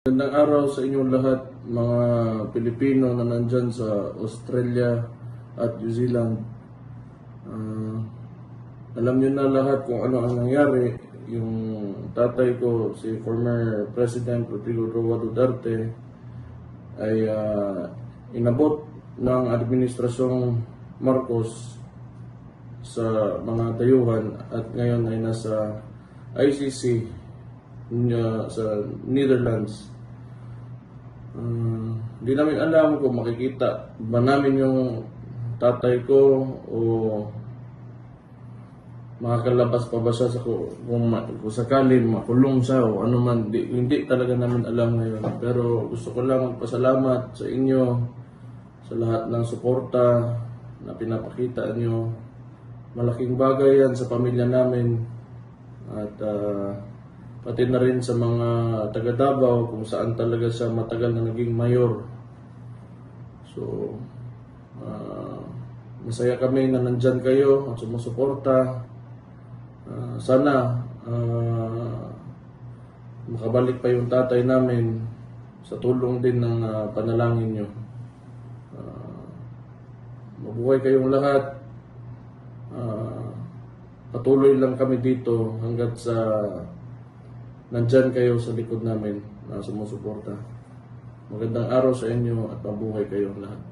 Magandang araw sa inyong lahat, mga Pilipino na nandyan sa Australia at New Zealand. Alam niyo na lahat kung ano ang nangyari. Yung tatay ko, si former President Rodrigo Roa Duterte, ay inabot ng Administrasyong Marcos sa mga dayuhan at ngayon ay nasa ICC sa Netherlands. Hindi namin alam kung makikita ba namin yung tatay ko o makakalabas pa ba siya sa kung sakali makulong siya o ano man. Hindi talaga namin alam ngayon. Pero gusto ko lang magpasalamat sa inyo sa lahat ng suporta na pinapakita nyo. Malaking bagay yan sa pamilya namin at pati na rin sa mga taga Davao kung saan talaga siya matagal na naging mayor. So, masaya kami na nandyan kayo at sumusuporta. Sana makabalik pa yung tatay namin sa tulong din ng panalangin nyo. Mabuhay kayong lahat. Patuloy lang kami dito hanggat sa nandyan kayo sa likod namin na sumusuporta. Magandang araw sa inyo at mabuhay kayong lahat.